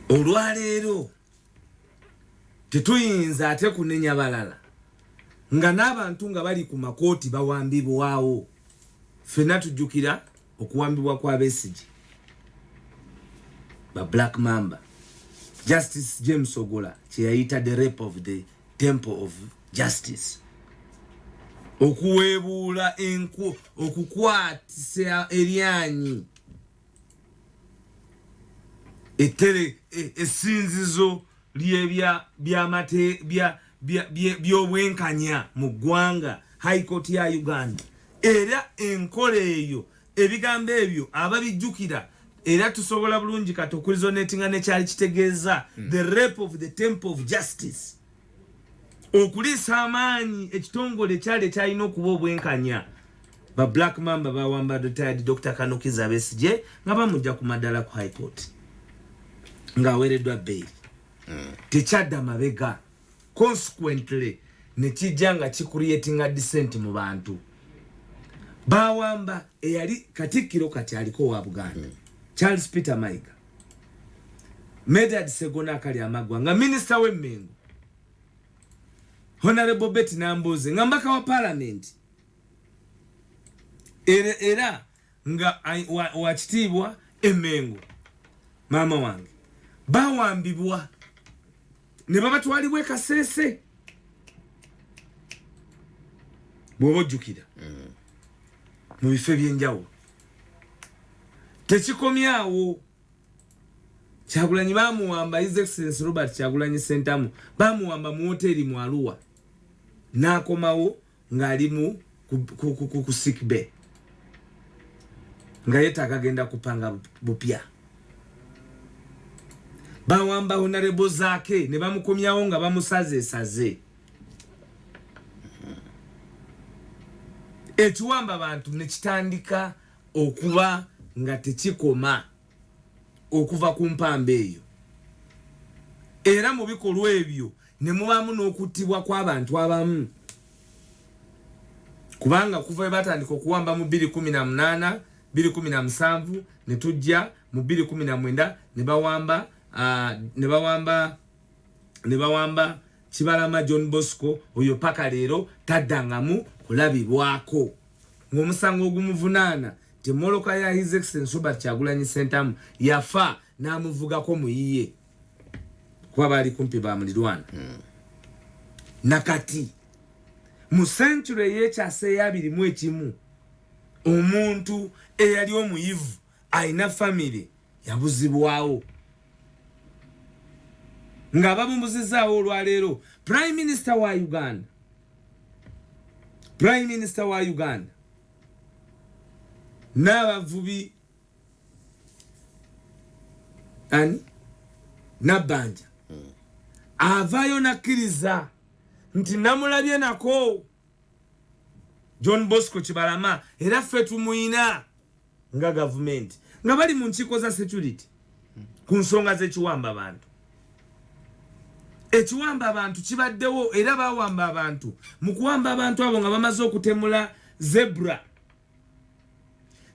olwaleero tetuyinza ate kunenya balala nga n'abantu nga bali ku makooti bawambibwawo. Ffenna tujjukira okuwambibwa kwa Besigye ba Black Mamba, Justice James Ogola kye yayita the rape of the temple of justice, okuweebuula enku, okukwatisa eryanyi etere essinzizo by'obwenkanya mu ggwanga, High Court ya Uganda. Era enkola eyo ebigambo ebyo ababijjukira era tusobola bulungi kati okulizonetinga nekyali kitegeeza the rape of the temple of justice, okuliisa amaanyi ekitongole kyali ekyalina okuba obwenkanya. Ba Black Mamba bawamba retired Dr. Kanukiza Besigye nga bamujja ku maddala ku High Court ng'aweereddwa bail. Tekyadda mabega, consequently nekijja nga kicreatinga dissent mu bantu. Bawamba eyali Katikkiro kati aliko wa Buganda, Charles Peter Mayiga, Medard Segona akali amagwa nga minister w'emmengo, Honorable Betty Namboze nga mbaka wa parliament, era nga wakitiibwa emmengo mama wange, bawambibwa ne babatwalibwa e Kasese. Bw'oba ojjukira mu bifo ebyenjawulo. Tekikomyawo, Kyagulanyi bamuwamba, His Excellency Robert Kyagulanyi Ssentamu bamuwamba mu hoteli mu Arua, n'akomawo ng'ali ku sick bay nga yeetaaga agenda kupanga bupya. Bawamba Honorable Zaake ne bamukomyawo nga bamusazeesaze. Ekiwamba abantu ne kitandika okuba nga tekikoma okuva ku mpamba eyo. Era mu bikolwa ebyo ne mubaamu n'okuttibwa kw'abantu abamu, kubanga kuva batandika okuwamba mu 2018 2017 ne tujja mu 2019 ne bawamba Kibalama John Bosco, oyo paka leero taddangamu kulabibwako ng'omusango ogumuvunaana temoloka ya His Excellency Robert Kyagulanyi Ssentamu yafa n'amuvugako muyiye kuba bali kumpi ba mulirwana. Nakati mu century y'ekyase ya 21 omuntu eyali omuyivu ayina family yabuzibwawo nga babumuzizaawo olwaleero. Prime Minister wa Uganda n'abavubi Nabbanja avaayo nakkiriza nti namulabye nako John Bosco Kibalama era ffe tumuyina nga gavumenti nga bali mu nkiiko za security ku nsonga z'ekiwamba abantu. Ekiwamba abantu kibaddewo era bawamba abantu. Mu kuwamba abantu abo nga bamaze okutemula zebra,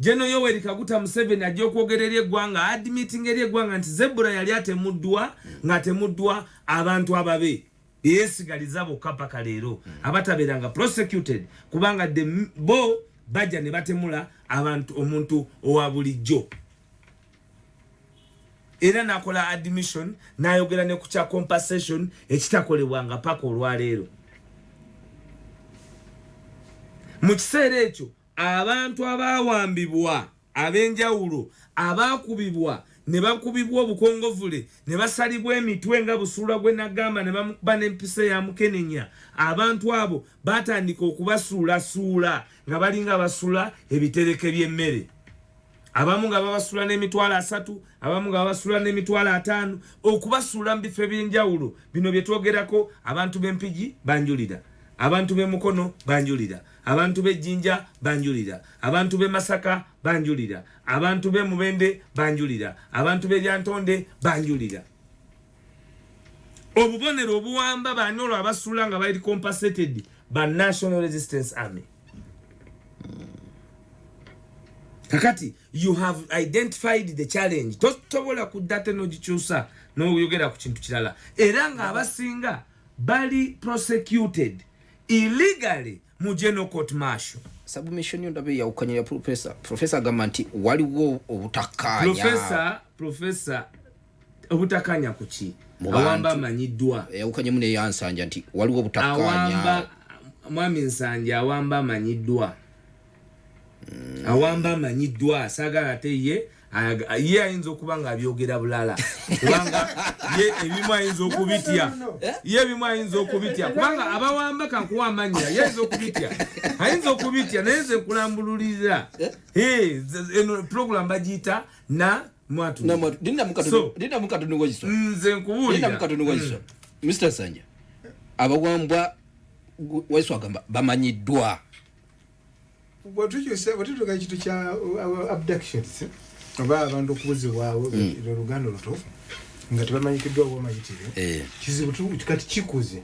General Yoweri Kaguta Museveni ajja okwogera eri eggwanga, admitting eri eggwanga nti zebra yali atemuddwa nga temuddwa abantu ababe yeesigaliza bokka paka leero abatabeeranga prosecuted kubanga bo bajja ne batemula abantu omuntu owa bulijjo. Era nakola admission n'ayogera ne ku kya compensation ekitakolebwanga paka olwaleero. Mu kiseera ekyo abantu abawambibwa ab'enjawulo abaakubibwa ne bakubibwa obukongovule ne basalibwa emitwe nga Busuula gwe nagamba ne bamukuba n'empisa ya Mukenenya, abantu abo batandika okubasuulasuula nga balinga basula ebitereke by'emmere. Abamu nga babasula n'emitwalo 3, abamu nga babasula n'emitwalo 5, okubasula mu bifo by'enjawulo. Bino bye twogerako, abantu b'Empigi banjulira, abantu b'Emukono banjulira, abantu b'Ejjinja banjulira, abantu b'e Masaka banjulira, abantu b'e Mubende banjulira, abantu b'e Lyantonde banjulira. Obubonero obuwamba baani olwo abasula nga bali compensated ba National Resistance Army. kakati you have identified the challenge tosobola kudate nogikyusa noyogera ku kintu kirala era nga abasinga bali prosecuted illegally mu general court martial. Submission yondabe ya ukanyira professor gamanti waliwo obutakanya professor obutakanya kuki awamba manyiddwa ukanye mune yansanja nti waliwo obutakanya awamba mwami Nsanja awamba manyiddwa awamba manyiddwa sagala teye ye ayinza okuba nga byogera bulala kubanga ye ebimu ayinza okubitya ye ebimu ayinza okubitya kubanga abawamba kankuwa amanya ye ayinza okubitya naye nze kulambululira program bagiyita na mwatu dinda mukatu nigwajiso nze nkubulira dinda mukatu nigwajiso Mr. Sanja abawambwa Waiswa gamba bamanyiddwa watutuka kitu kya abductions oba abantu okubuzibwawo Luganda lutofu nga tebamanyikiddwa oba mayitire kizibu kati kikuze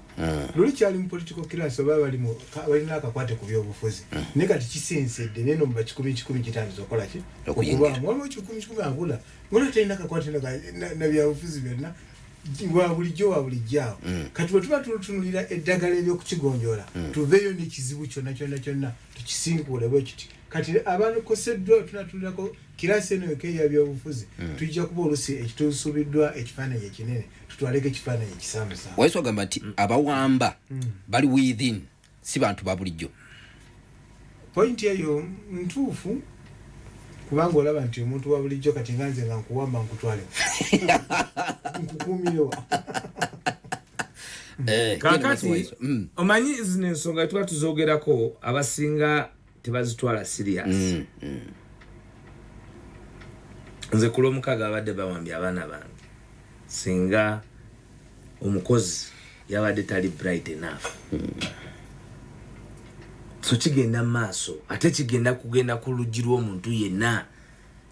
luli kyali mu political class oba balina akakwate ku byobufuzi ne kati kisensedde neno mba 10 kitandiza okola ki okuba waliwo 10 agula ngola tayina akakwate na byobufuzi byonna wa bulijjo kati bwetuba tutunulira eddagala eby'okukigonjoola tuveeyo n'ekizibu kyonna tukisinkule bwe kiti kati abantu koseddwa tunatulirako kirasi eno ekeya byobufuzi tujja kuba olusi ekitusubiddwa ekifaananyi ekinene tutwaleko ekifaananyi ekisaamusa. Waiswa gamba nti abawamba bali within si bantu ba bulijjo. Pointi eyo ntuufu kubanga olaba nti omuntu wa bulijjo kati nga nze nga nkuwamba nkutwale nkukuumirewa kakati omanyi zino ensonga tuba tuzogerako abasinga tebazitwala serious. Nze kulo mukaga abadde bawambye abaana bange singa omukozi yabadde tali bright enough so kigenda maaso ate kigenda kugenda ku luggi lw'omuntu yenna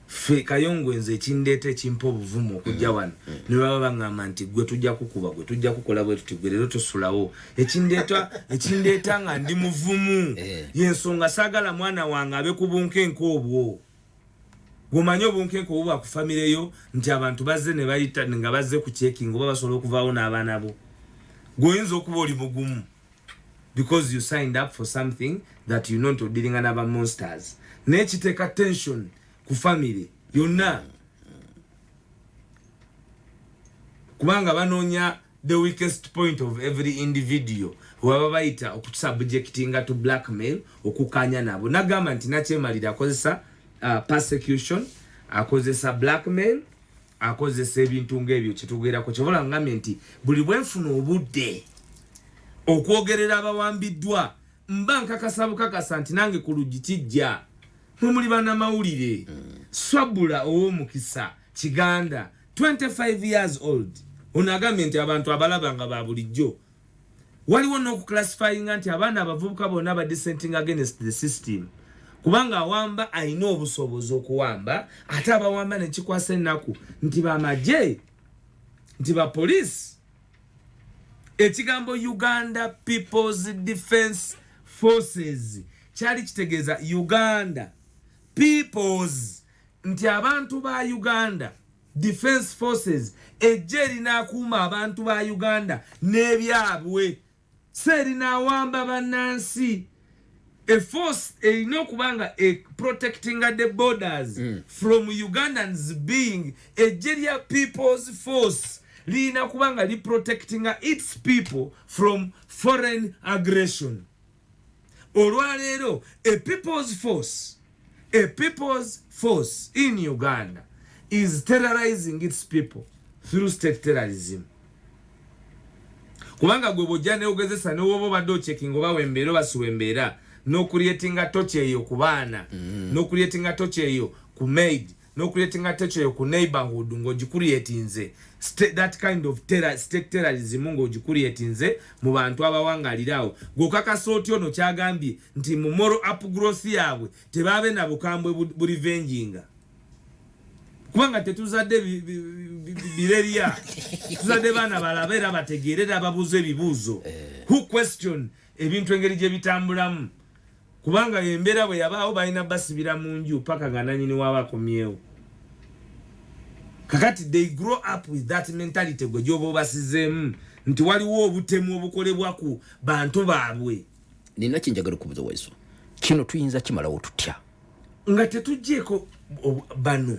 fe kayongo nze ekindeeta ekimpa obuvumu okujja wano ne baba baŋŋamba nti gwe tujja kukuba gwe tujja kukola bwe tuti gwe leero tosulawo ekindeeta nga ndi muvumu yensonga saagala mwana wange abe ku bunkenke obwo gwomanyi obunkenke obwo bakufamireyo nti abantu bazze ne bayita nga bazze ku checking oba basobola okuvaawo n'abaana bo gwoyinza okuba oli mugumu because you signed up for something that you know nti odiringa n'aba monsters naye kiteeka tension ku family yonna kubanga banoonya the weakest point of every individual waba bayita okusubjectinga to blackmail okukanya nabo nagamba nti nakyemalira akozesa persecution akozesa blackmail akozesa ebintu ng'ebyo kyetugerako kyobola ngambye nti buli bwenfuna obudde okwogerera abawambiddwa mba nkakasa bukakasa nti nange ku luggi kijja muli bannamawulire swabula ow'omukisa Kiganda 25 years old onagambye nti abantu abalaba nga ba bulijjo waliwo n'okuclassifyinga nti abaana abavubuka bonna badissenting against the system kubanga awamba ayina obusobozi okuwamba ate abawamba nekikwasa ennaku nti bamagye nti ba poliisi ekigambo Uganda People's Defence Forces kyali kitegeeza Uganda People's nti abantu ba Uganda Defence Forces ejje linakuuma abantu ba Uganda n'ebyabwe serinaawamba bannansi a force kubanga protecting the borders from Ugandans being a Nigeria People's Force lina kubanga li protecting its people from foreign aggression. Olwaleero a people's force in Uganda is terrorizing its people through state terrorism. Kubanga gwe bojja ne ogezesa ne wobo baddo checking oba wembeera basuwembeera no creating a touch eyo ku baana no creating a touch eyo ku maid no creating a touch eyo ku neighborhood ng'ogicreatinze that kind of state terrorism ng'ogicreatinze mu bantu abawangalirawo gw'okakasa otyo no kyagambye nti mu moral upgrowth yaabwe tebaabe na bukambwe bulivenginga kubanga tetuzadde bireria tuzadde baana balabeera bategeerera babuuza ebibuuzo who question ebintu engeri gye bitambulamu kubanga yembera bwe yabaawo balina basibira mu nju paka nga nanyini wabakomyewo. Kakati they grow up with that mentality gwe gyoba obasizeemu nti waliwo obutemu obukolebwa ku bantu baabwe. Nina kinjagala okubuuza Waiswa, kino tuyinza kimalawo tutya nga tetuggyeko bano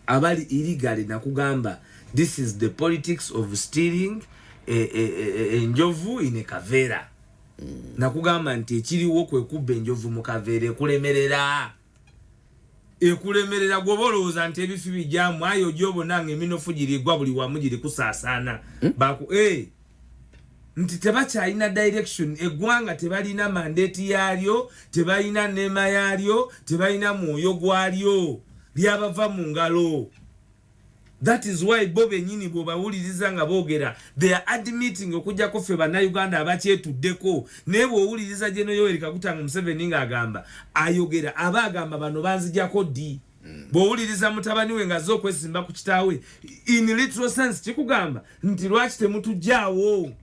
abali illegal nakugamba this is the politics of stealing enjovu in a caveera. Nakugamba nti ekiriwo kwe kubba enjovu mu kaveera ekulemerera gwobolooza nti ebifi bijjamu ayo gyobonanga eminofu girigwa buli wamu giri kusaasaana nti tebakyalina direction, eggwanga tebalina mandate yaalyo, tebalina neema yaalyo, tebalina mwoyo gwalyo, lyabava mu ngalo. That is why bo bennyini bw'obawuliriza nga boogera they are admitting okujjako ffe bannayuganda abakyetuddeko, naye bw'owuliriza General Yoweri Kaguta Museveni ng'agamba ayogera aba agamba bano banzijjako ddi. Bw'owuliriza mutabani we ng'azze okwesimba ku kitaawe in literal sense kikugamba nti lwaki temutujjaawo.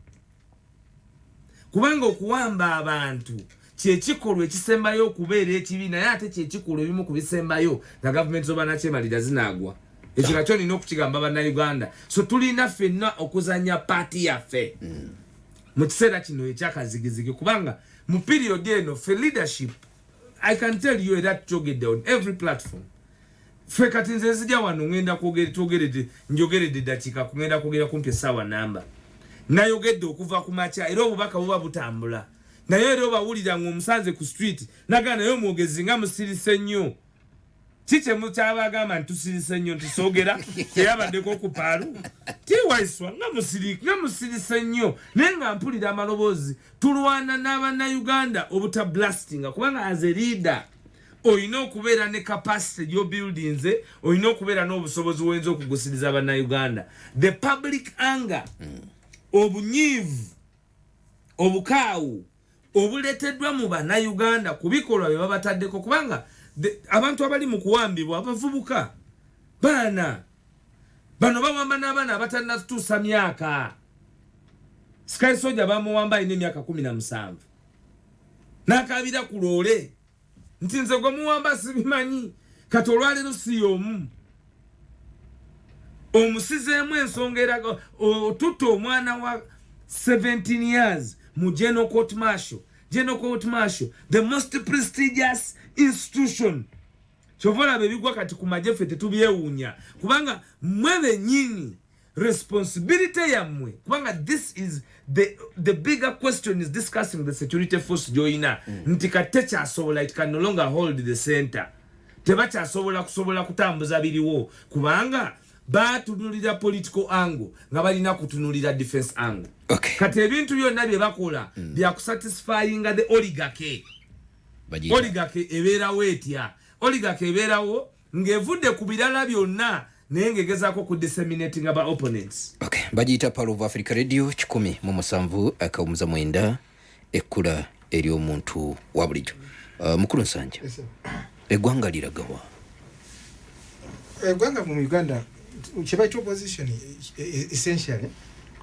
Kubanga okuwamba abantu kyekikolwa ekisembayo okubeera ekibi, naye ate kyekikolwa ebimu ku bisembayo nga gavumenti z'obannakyemalira zinaagwa. Ekyo nakyo nina okukigamba bannayuganda. So tulina ffenna okuzanya paati yaffe mu kiseera kino ekyakazigizigi, kubanga mu period eno ffe leadership I can tell you that togedde on every platform. Ffe kati nze nzija wano ngenda njogeredde eddakiika kugenda kwogera kumpi essaawa namba. Nayogedde okuva ku makya era obubaka buba butambula. Naye era obawulira ng'omusanze ku street naga naye omwogezi nga musirise nnyo. Kiche mukyabagamba ntusirise nnyo ntusogera teyabaddeko ku paalu. Ti Waiswa nga musirise nnyo naye nga mpulira amaloboozi tulwana n'abannayuganda obuta blastinga, kubanga as a leader oyina okubeera ne capacity gy'obuildings, oyina okubeera n'obusobozi woyinza okugusiriza abannayuganda. The public anger obunyiivu obukaawu obuleeteddwa mu bannayuganda ku bikolwa bye babataddeko, kubanga abantu abali mu kuwambibwa abavubuka baana bano bawamba n'abaana abatannatuusa myaka. Sky Soldier bamuwamba alina emyaka 17 n'akaabira ku loole nti nze gwe muwamba sibimanyi, kati olwaleero si y'omu omusizeemu ensonga era otutta omwana wa 17 years mu General Court Martial. General Court Martial, the most prestigious institution. Chovola bebigwa kati ku magye ffe tetubyewuunya, kubanga mmwe bennyini responsibility yammwe, kubanga this is the bigger question is discussing the security force joina nti kate kyasobola it can no longer hold the center. Tebakyasobola kutambuza biriwo, kubanga batunulira political angle nga balina kutunulira defense angle. Okay. Kati ebintu byonna bye bakola bya kusatisfying the oligarchy. Oligarchy ebeerawo etya? Oligarchy ebeerawo ng'evudde ku birala byonna naye ng'egezaako ku disseminating aba opponents. Okay. Bagiyita Power of Africa Radio 107.9 ekkula ery'omuntu wa bulijjo. Mukulu Nsanja. Yes, sir. Eggwanga liragawa. Eggwanga mu Uganda kiba opposition essentially.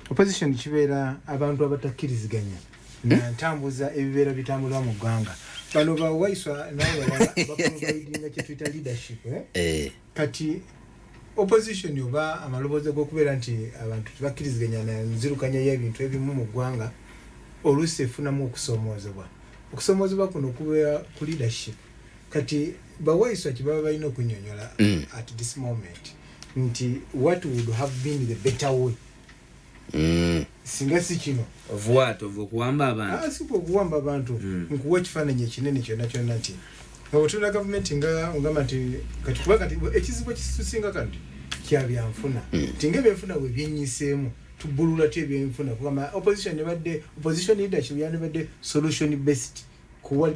Opposition kibeera abantu abatakkiriziganya na ntambuza ebibeera bitambulwa mu ggwanga. Bano ba Waiswa naye bakonvaidinga kye tuyita leadership. Kati opposition oba amaloboozi g'okubeera nti abantu tebakkiriziganya na nzirukanya y'ebintu ebimu mu ggwanga oluusi efunamu okusoomoozebwa. Okusoomoozebwa kuno kubeera ku leadership. Kati ba Waiswa kibaba balina okunnyonnyola at this moment nti what would have been the better way. Singa si kino okuwamba abantu si okuwamba abantu nkuwa ekifaananyi ekinene kyonna nti obutunda gavumenti ngamba nti kati kuba kati ekizibu ekitusinga kati kyabyanfuna nti ng'ebyenfuna bwe byenyiseemu tubbulula ty ebyenfuna kugamba opposition leadership yandibadde solution based kuwa